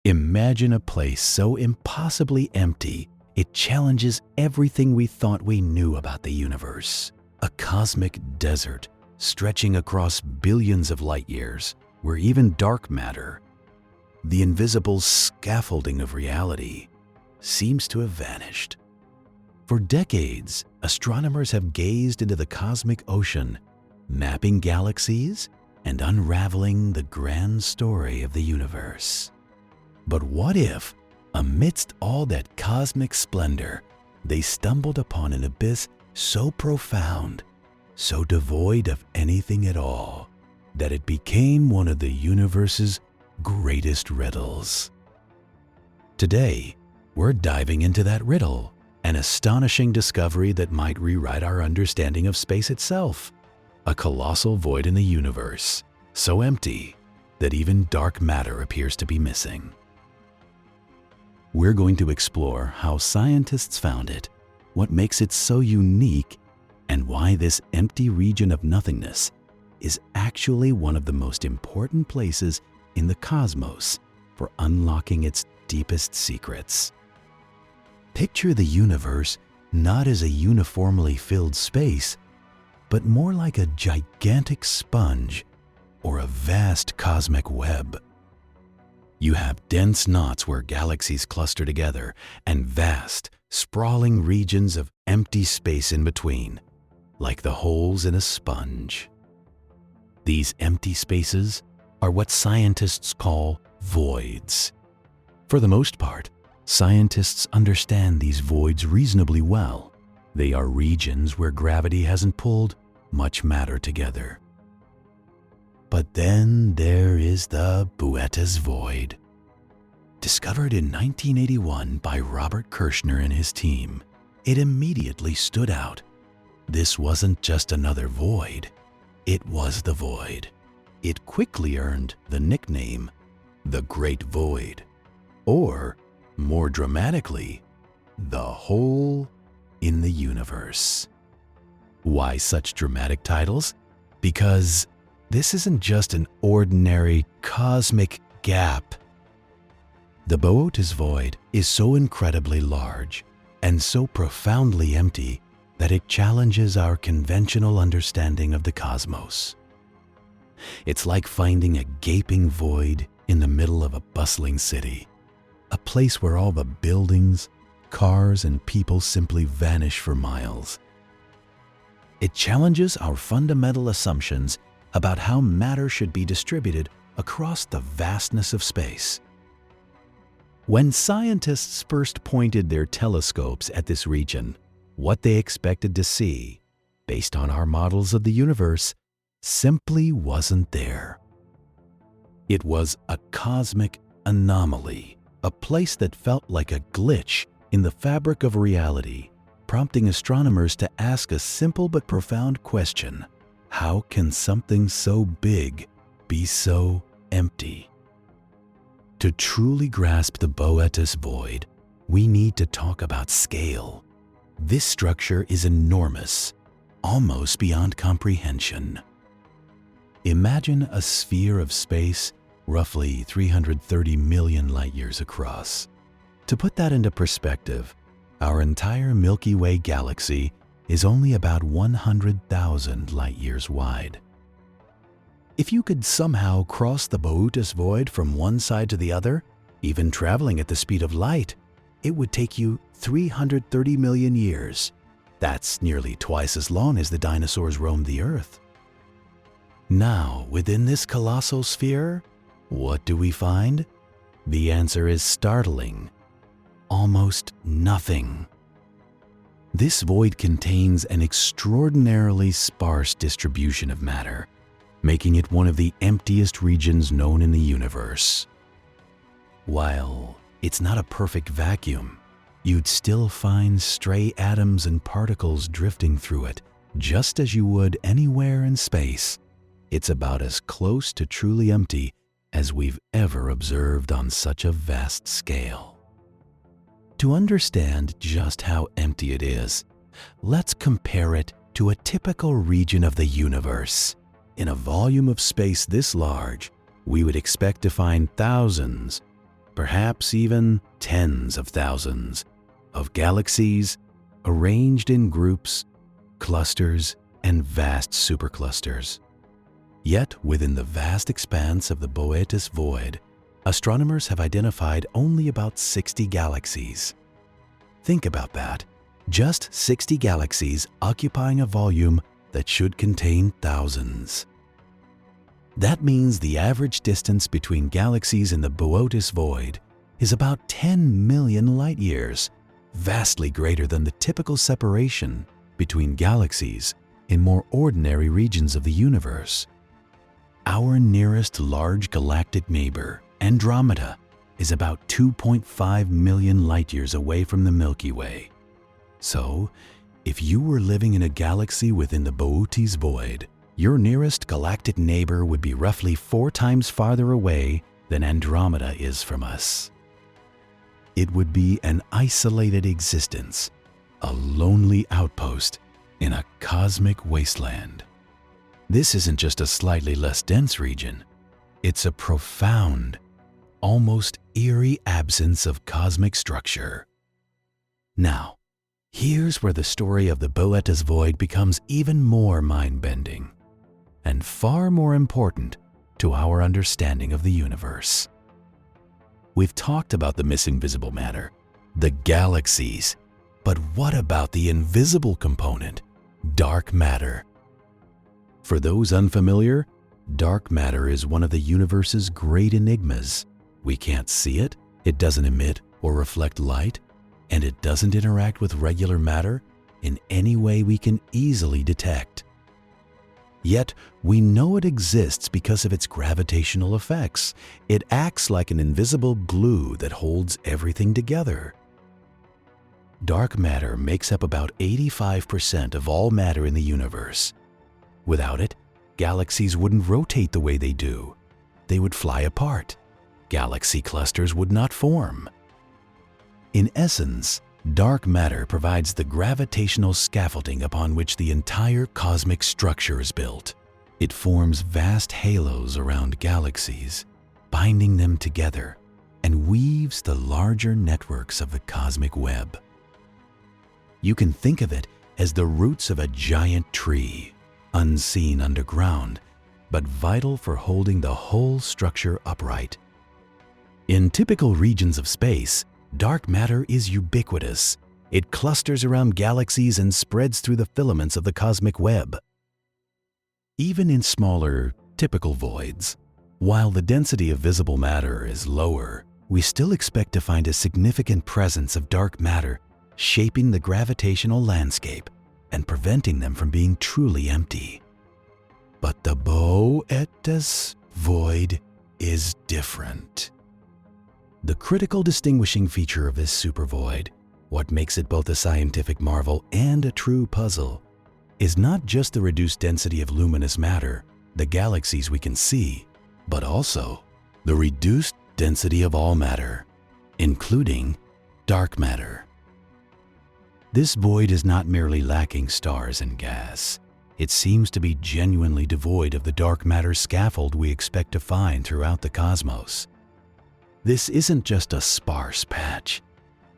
Imagine a place so impossibly empty, it challenges everything we thought we knew about the universe. A cosmic desert stretching across billions of light years, where even dark matter, the invisible scaffolding of reality, seems to have vanished. For decades, astronomers have gazed into the cosmic ocean, mapping galaxies and unraveling the grand story of the universe. But what if, amidst all that cosmic splendor, they stumbled upon an abyss so profound, so devoid of anything at all, that it became one of the universe's greatest riddles? Today, we're diving into that riddle, an astonishing discovery that might rewrite our understanding of space itself. A colossal void in the universe, so empty that even dark matter appears to be missing. We're going to explore how scientists found it, what makes it so unique, and why this empty region of nothingness is actually one of the most important places in the cosmos for unlocking its deepest secrets. Picture the universe not as a uniformly filled space, but more like a gigantic sponge or a vast cosmic web. You have dense knots where galaxies cluster together and vast, sprawling regions of empty space in between, like the holes in a sponge. These empty spaces are what scientists call voids. For the most part, scientists understand these voids reasonably well. They are regions where gravity hasn't pulled much matter together. But then there is the Boötes void. Discovered in 1981 by Robert Kirshner and his team, it immediately stood out. This wasn't just another void, it was the void. It quickly earned the nickname, the Great Void, or, more dramatically, the hole in the universe. Why such dramatic titles? Because this isn't just an ordinary cosmic gap. The Boötes void is so incredibly large and so profoundly empty that it challenges our conventional understanding of the cosmos. It's like finding a gaping void in the middle of a bustling city, a place where all the buildings, cars, and people simply vanish for miles. It challenges our fundamental assumptions about how matter should be distributed across the vastness of space. When scientists first pointed their telescopes at this region, what they expected to see, based on our models of the universe, simply wasn't there. It was a cosmic anomaly, a place that felt like a glitch in the fabric of reality, prompting astronomers to ask a simple but profound question: how can something so big be so empty? To truly grasp the Boötes void, we need to talk about scale. This structure is enormous, almost beyond comprehension. Imagine a sphere of space roughly 330 million light-years across. To put that into perspective, our entire Milky Way galaxy is only about 100,000 light-years wide. If you could somehow cross the Boötes void from one side to the other, even traveling at the speed of light, it would take you 330 million years. That's nearly twice as long as the dinosaurs roamed the Earth. Now, within this colossal sphere, what do we find? The answer is startling. Almost nothing. This void contains an extraordinarily sparse distribution of matter, making it one of the emptiest regions known in the universe. While it's not a perfect vacuum, you'd still find stray atoms and particles drifting through it, just as you would anywhere in space. It's about as close to truly empty as we've ever observed on such a vast scale. To understand just how empty it is, let's compare it to a typical region of the universe. In a volume of space this large, we would expect to find thousands, perhaps even tens of thousands, of galaxies arranged in groups, clusters, and vast superclusters. Yet, within the vast expanse of the Boötes void, astronomers have identified only about 60 galaxies. Think about that. Just 60 galaxies occupying a volume that should contain thousands. That means the average distance between galaxies in the Boötes void is about 10 million light-years, vastly greater than the typical separation between galaxies in more ordinary regions of the universe. Our nearest large galactic neighbor, Andromeda, is about 2.5 million light-years away from the Milky Way. So, if you were living in a galaxy within the Boötes void, your nearest galactic neighbor would be roughly 4 times farther away than Andromeda is from us. It would be an isolated existence, a lonely outpost in a cosmic wasteland. This isn't just a slightly less dense region. It's a profound, almost eerie absence of cosmic structure. Now, here's where the story of the Boötes void becomes even more mind-bending and far more important to our understanding of the universe. We've talked about the missing visible matter, the galaxies, but what about the invisible component, dark matter? For those unfamiliar, dark matter is one of the universe's great enigmas. We can't see it, it doesn't emit or reflect light, and it doesn't interact with regular matter in any way we can easily detect. Yet, we know it exists because of its gravitational effects. It acts like an invisible glue that holds everything together. Dark matter makes up about 85% of all matter in the universe. Without it, galaxies wouldn't rotate the way they do. They would fly apart. Galaxy clusters would not form. In essence, dark matter provides the gravitational scaffolding upon which the entire cosmic structure is built. It forms vast halos around galaxies, binding them together, and weaves the larger networks of the cosmic web. You can think of it as the roots of a giant tree, unseen underground, but vital for holding the whole structure upright. In typical regions of space, dark matter is ubiquitous. It clusters around galaxies and spreads through the filaments of the cosmic web. Even in smaller, typical voids, while the density of visible matter is lower, we still expect to find a significant presence of dark matter shaping the gravitational landscape and preventing them from being truly empty. But the Boötes void is different. The critical distinguishing feature of this supervoid, what makes it both a scientific marvel and a true puzzle, is not just the reduced density of luminous matter, the galaxies we can see, but also the reduced density of all matter, including dark matter. This void is not merely lacking stars and gas. It seems to be genuinely devoid of the dark matter scaffold we expect to find throughout the cosmos. This isn't just a sparse patch.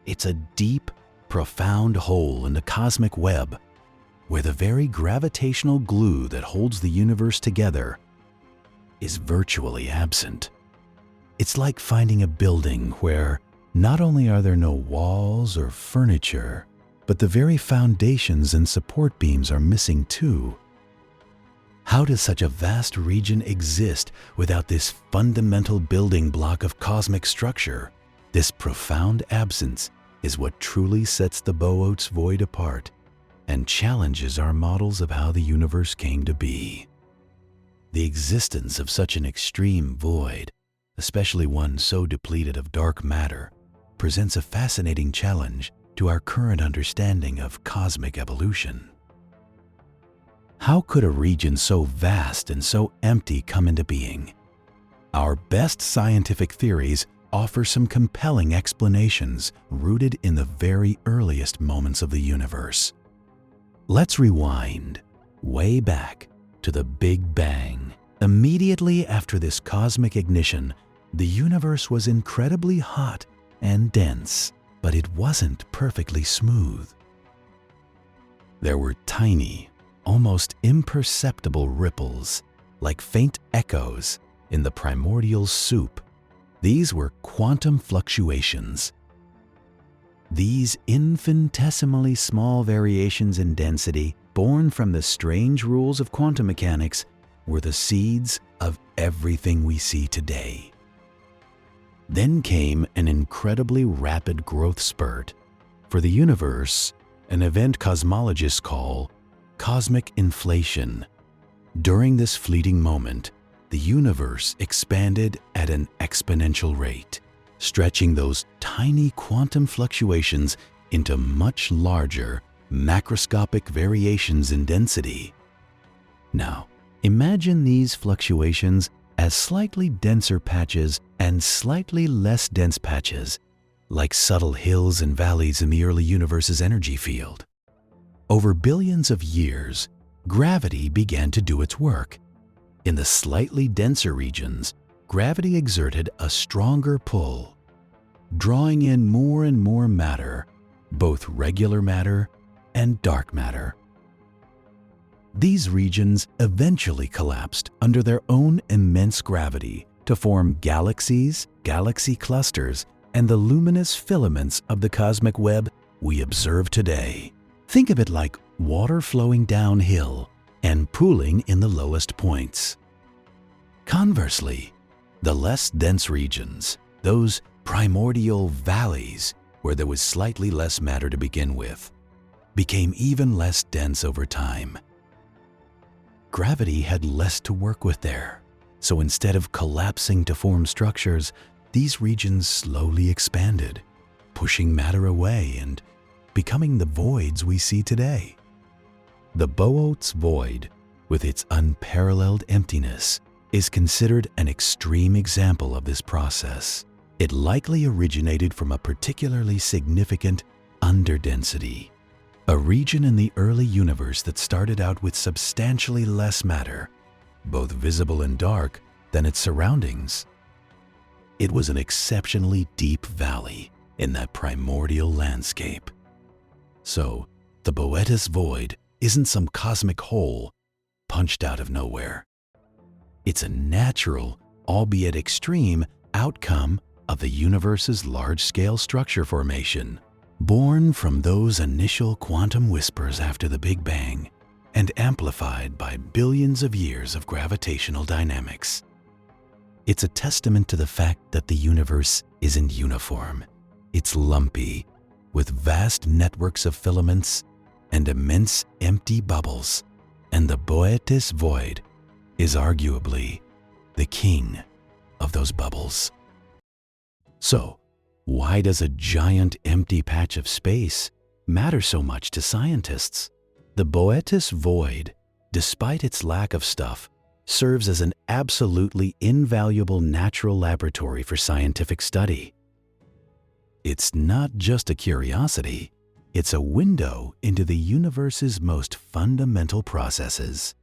It's a deep, profound hole in the cosmic web where the very gravitational glue that holds the universe together is virtually absent. It's like finding a building where not only are there no walls or furniture, but the very foundations and support beams are missing too. How does such a vast region exist without this fundamental building block of cosmic structure? This profound absence is what truly sets the Boötes void apart and challenges our models of how the universe came to be. The existence of such an extreme void, especially one so depleted of dark matter, presents a fascinating challenge to our current understanding of cosmic evolution. How could a region so vast and so empty come into being? Our best scientific theories offer some compelling explanations rooted in the very earliest moments of the universe. Let's rewind way back to the Big Bang. Immediately after this cosmic ignition, The universe was incredibly hot and dense, but it wasn't perfectly smooth. There were tiny, almost imperceptible ripples, like faint echoes in the primordial soup. These were quantum fluctuations. These infinitesimally small variations in density, born from the strange rules of quantum mechanics, were the seeds of everything we see today. Then came an incredibly rapid growth spurt. For the universe, an event cosmologists call cosmic inflation. During this fleeting moment, the universe expanded at an exponential rate, stretching those tiny quantum fluctuations into much larger, macroscopic variations in density. Now, imagine these fluctuations as slightly denser patches and slightly less dense patches, like subtle hills and valleys in the early universe's energy field. Over billions of years, gravity began to do its work. In the slightly denser regions, gravity exerted a stronger pull, drawing in more and more matter, both regular matter and dark matter. These regions eventually collapsed under their own immense gravity to form galaxies, galaxy clusters, and the luminous filaments of the cosmic web we observe today. Think of it like water flowing downhill and pooling in the lowest points. Conversely, the less dense regions, those primordial valleys where there was slightly less matter to begin with, became even less dense over time. Gravity had less to work with there, so instead of collapsing to form structures, these regions slowly expanded, pushing matter away and becoming the voids we see today. The Boötes void, with its unparalleled emptiness, is considered an extreme example of this process. It likely originated from a particularly significant underdensity, a region in the early universe that started out with substantially less matter, both visible and dark, than its surroundings. It was an exceptionally deep valley in that primordial landscape. So, the Boötes void isn't some cosmic hole punched out of nowhere. It's a natural, albeit extreme, outcome of the universe's large-scale structure formation, born from those initial quantum whispers after the Big Bang and amplified by billions of years of gravitational dynamics. It's a testament to the fact that the universe isn't uniform. It's lumpy, with vast networks of filaments and immense empty bubbles, and the Boötes void is arguably the king of those bubbles. So, why does a giant empty patch of space matter so much to scientists? The Boötes void, despite its lack of stuff, serves as an absolutely invaluable natural laboratory for scientific study. It's not just a curiosity, it's a window into the universe's most fundamental processes.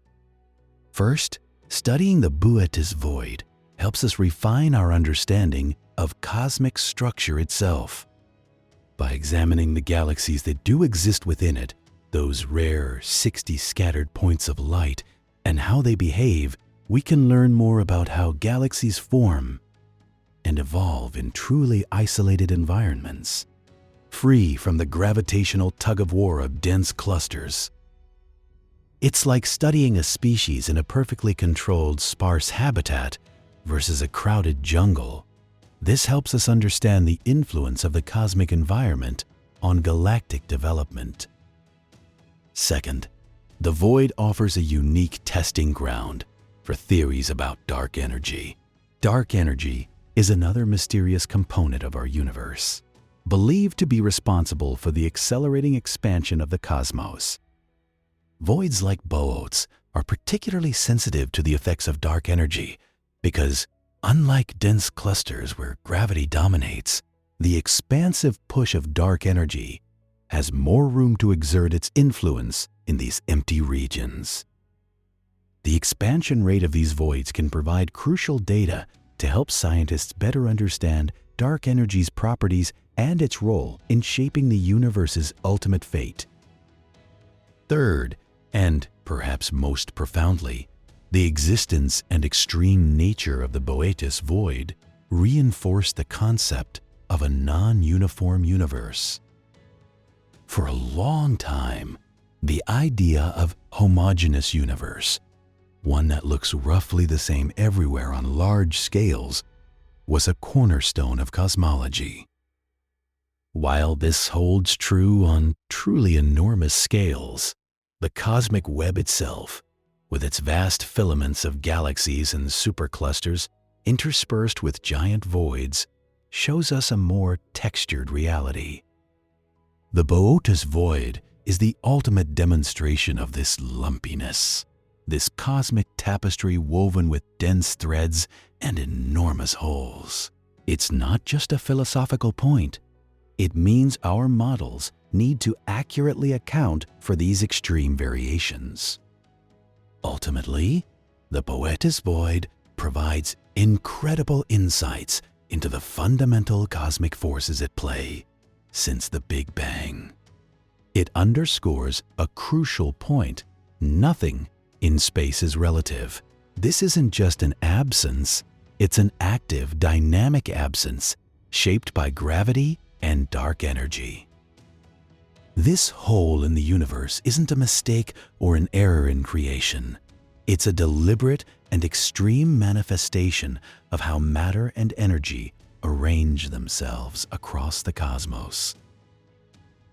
First, studying the Boötes void helps us refine our understanding of cosmic structure itself. By examining the galaxies that do exist within it, those rare 60 scattered points of light, and how they behave, we can learn more about how galaxies form and evolve in truly isolated environments, free from the gravitational tug-of-war of dense clusters. It's like studying a species in a perfectly controlled, sparse habitat versus a crowded jungle. This helps us understand the influence of the cosmic environment on galactic development. Second, the void offers a unique testing ground for theories about dark energy. Dark energy is another mysterious component of our universe, believed to be responsible for the accelerating expansion of the cosmos. Voids like Boötes are particularly sensitive to the effects of dark energy because, unlike dense clusters where gravity dominates, the expansive push of dark energy has more room to exert its influence in these empty regions. The expansion rate of these voids can provide crucial data to to help scientists better understand dark energy's properties and its role in shaping the universe's ultimate fate. Third, and perhaps most profoundly, the existence and extreme nature of the Boötes void reinforce the concept of a non-uniform universe. For a long time, the idea of homogeneous universe, one that looks roughly the same everywhere on large scales, was a cornerstone of cosmology. While this holds true on truly enormous scales, the cosmic web itself, with its vast filaments of galaxies and superclusters interspersed with giant voids, shows us a more textured reality. The Boötes void is the ultimate demonstration of this lumpiness, this cosmic tapestry woven with dense threads and enormous holes. It's not just a philosophical point. It means our models need to accurately account for these extreme variations. Ultimately, the Boötes void provides incredible insights into the fundamental cosmic forces at play since the Big Bang. It underscores a crucial point: nothing in space is relative. This isn't just an absence, it's an active, dynamic absence shaped by gravity and dark energy. This hole in the universe isn't a mistake or an error in creation. It's a deliberate and extreme manifestation of how matter and energy arrange themselves across the cosmos.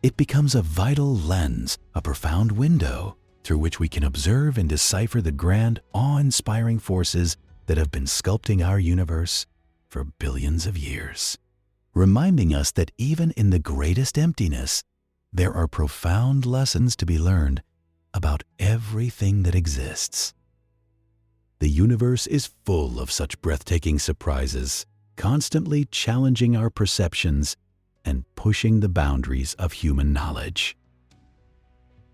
It becomes a vital lens, a profound window through which we can observe and decipher the grand, awe-inspiring forces that have been sculpting our universe for billions of years, reminding us that even in the greatest emptiness, there are profound lessons to be learned about everything that exists. The universe is full of such breathtaking surprises, constantly challenging our perceptions and pushing the boundaries of human knowledge.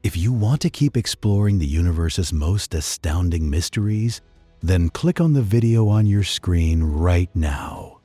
If you want to keep exploring the universe's most astounding mysteries, then click on the video on your screen right now.